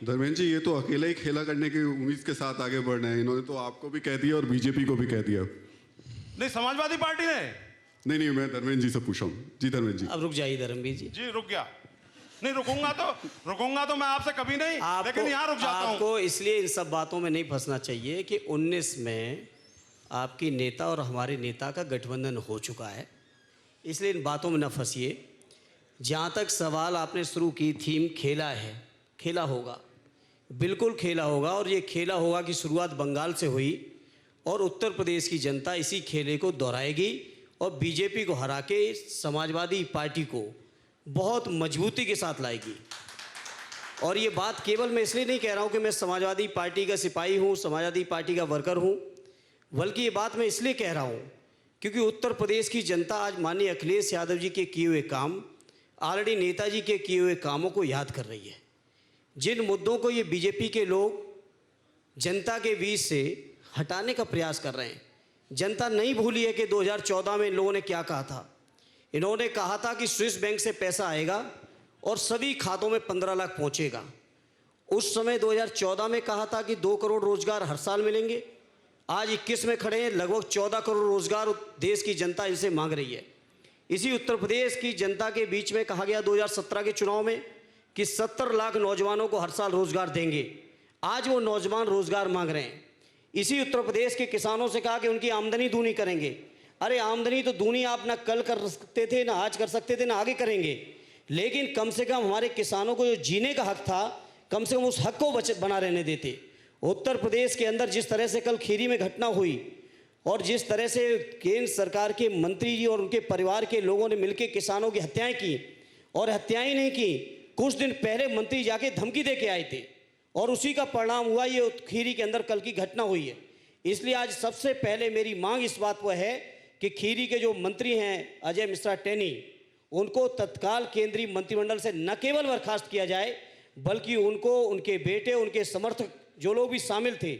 धर्मेंद्र जी, ये तो अकेले ही खेला करने की उम्मीद के साथ आगे बढ़ रहे हैं। इन्होंने तो आपको भी कह दिया और बीजेपी को भी कह दिया। नहीं, समाजवादी पार्टी ने। नहीं, मैं धर्मेंद्र जी से पूछ रहा हूँ। जी धर्मेंद्र जी। अब रुक जाइए धर्मवीर जी। जी रुक गया। नहीं रुकूंगा तो मैं आपसे कभी नहीं, लेकिन यहाँ रुक जाता हूँ। आपको इसलिए इन सब बातों में नहीं फंसना चाहिए कि 19 में आपकी नेता और हमारे नेता का गठबंधन हो चुका है, इसलिए इन बातों में न फंसिए। जहाँ तक सवाल आपने शुरू की, थीम खेला है, खेला होगा, बिल्कुल खेला होगा। और ये खेला होगा कि शुरुआत बंगाल से हुई और उत्तर प्रदेश की जनता इसी खेले को दोहराएगी और बीजेपी को हरा के समाजवादी पार्टी को बहुत मजबूती के साथ लाएगी। और ये बात केवल मैं इसलिए नहीं कह रहा हूँ कि मैं समाजवादी पार्टी का सिपाही हूँ, समाजवादी पार्टी का वर्कर हूँ, बल्कि ये बात मैं इसलिए कह रहा हूँ क्योंकि उत्तर प्रदेश की जनता आज माननीय अखिलेश यादव जी के किए हुए काम, ऑलरेडी नेताजी के किए हुए कामों को याद कर रही है। जिन मुद्दों को ये बीजेपी के लोग जनता के बीच से हटाने का प्रयास कर रहे हैं, जनता नहीं भूली है कि 2014 में इन लोगों ने क्या कहा था। इन्होंने कहा था कि स्विस बैंक से पैसा आएगा और सभी खातों में 15 लाख पहुंचेगा। उस समय 2014 में कहा था कि 2 करोड़ रोजगार हर साल मिलेंगे। आज 21 में खड़े हैं, लगभग 14 करोड़ रोजगार देश की जनता इनसे मांग रही है। इसी उत्तर प्रदेश की जनता के बीच में कहा गया 2017 के चुनाव में कि 70 लाख नौजवानों को हर साल रोजगार देंगे। आज वो नौजवान रोजगार मांग रहे हैं। इसी उत्तर प्रदेश के किसानों से कहा कि उनकी आमदनी दूनी करेंगे। अरे आमदनी तो दूनी आप ना कल कर सकते थे, ना आज कर सकते थे, ना आगे करेंगे, लेकिन कम से कम हमारे किसानों को जो जीने का हक था, कम से कम उस हक को बना रहने देते। उत्तर प्रदेश के अंदर जिस तरह से कल खीरी में घटना हुई और जिस तरह से केंद्र सरकार के मंत्री जी और उनके परिवार के लोगों ने मिलकर किसानों की हत्याएं की, और हत्याएं नहीं की, कुछ दिन पहले मंत्री जाके धमकी दे के आए थे और उसी का परिणाम हुआ ये खीरी के अंदर कल की घटना हुई है। इसलिए आज सबसे पहले मेरी मांग इस बात पर है कि खीरी के जो मंत्री हैं अजय मिश्रा टेनी, उनको तत्काल केंद्रीय मंत्रिमंडल से न केवल बर्खास्त किया जाए, बल्कि उनको, उनके बेटे, उनके समर्थक जो लोग भी शामिल थे,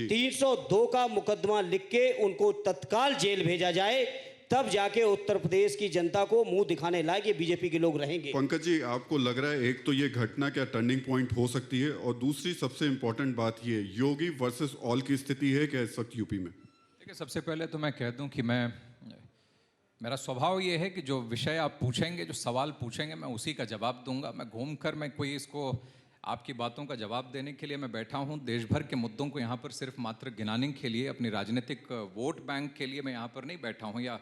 302 का मुकदमा लिख के उनको तत्काल जेल भेजा जाए। तब जाके उत्तर प्रदेश की जनता को मुंह दिखाने लायक ये बीजेपी के लोग रहेंगे। पंकज जी, आपको लग रहा है एक तो ये घटना क्या टर्निंग पॉइंट हो सकती है, और दूसरी सबसे इंपॉर्टेंट बात ये योगी वर्सेस ऑल की स्थिति है क्या इस वक्त यूपी में? देखिए, सबसे पहले तो मैं कह दूं कि मेरा स्वभाव ये है कि जो विषय आप पूछेंगे, जो सवाल पूछेंगे, मैं उसी का जवाब दूंगा। मैं घूमकर मैं कोई इसको आपकी बातों का जवाब देने के लिए मैं बैठा हूं। देश भर के मुद्दों को यहाँ पर सिर्फ मात्र गिनाने के लिए, अपनी राजनीतिक वोट बैंक के लिए मैं यहाँ पर नहीं बैठा हूँ, या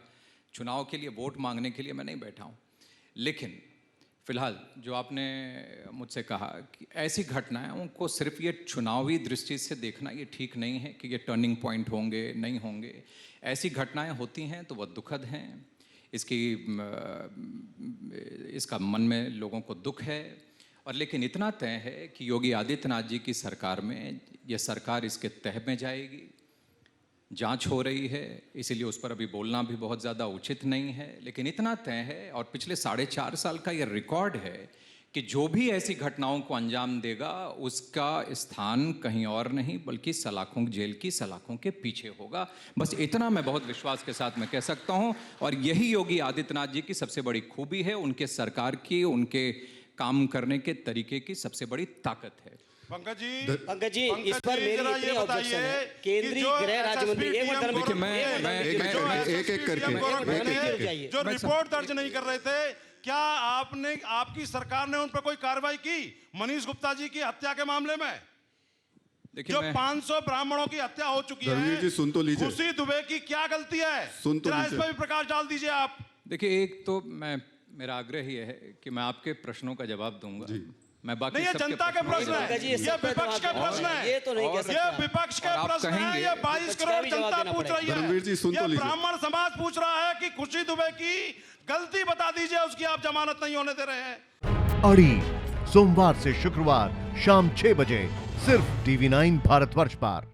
चुनाव के लिए वोट मांगने के लिए मैं नहीं बैठा हूँ। लेकिन फिलहाल जो आपने मुझसे कहा कि ऐसी घटनाएं, उनको सिर्फ ये चुनावी दृष्टि से देखना ये ठीक नहीं है कि ये टर्निंग पॉइंट होंगे, नहीं होंगे। ऐसी घटनाएं होती हैं तो वह दुखद हैं, इसका मन में लोगों को दुख है। और लेकिन इतना तय है कि योगी आदित्यनाथ जी की सरकार में यह सरकार इसके तह में जाएगी। जांच हो रही है, इसीलिए उस पर अभी बोलना भी बहुत ज़्यादा उचित नहीं है, लेकिन इतना तय है और पिछले 4.5 साल का ये रिकॉर्ड है कि जो भी ऐसी घटनाओं को अंजाम देगा उसका स्थान कहीं और नहीं बल्कि सलाखों, जेल की सलाखों के पीछे होगा। बस इतना मैं बहुत विश्वास के साथ मैं कह सकता हूं, और यही योगी आदित्यनाथ जी की सबसे बड़ी खूबी है, उनके सरकार की, उनके काम करने के तरीके की सबबड़ी बड़ी ताकत है। पंकज जी इस पर मेरी इतनी ऑब्जेक्शन है। केंद्रीय गृह राज्य मंत्री जो रिपोर्ट दर्ज नहीं कर रहे थे, क्या आपकी सरकार ने उन पर कोई कार्रवाई की मनीष गुप्ता जी की हत्या के मामले में? जो 500 ब्राह्मणों की हत्या हो चुकी है, जी सुन तो लीजिए, खुशी दुबे की क्या गलती है? सुन तो लीजिए, इस पर भी प्रकाश डाल दीजिए आप। देखिए, एक तो मेरा आग्रह ये है कि मैं आपके प्रश्नों का जवाब दूंगा। मैं बाकी नहीं, ये जनता के प्रश्न है, ये विपक्ष के प्रश्न है, ये तो नहीं कह सकते। ये विपक्ष के प्रश्न है, ये 22 करोड़ जनता पूछ रही है, ये ब्राह्मण समाज पूछ रहा है कि खुशी दुबे की गलती बता दीजिए, उसकी आप जमानत नहीं होने दे रहे हैं। अड़ी सोमवार से शुक्रवार शाम 6 बजे सिर्फ TV9 भारतवर्ष पर।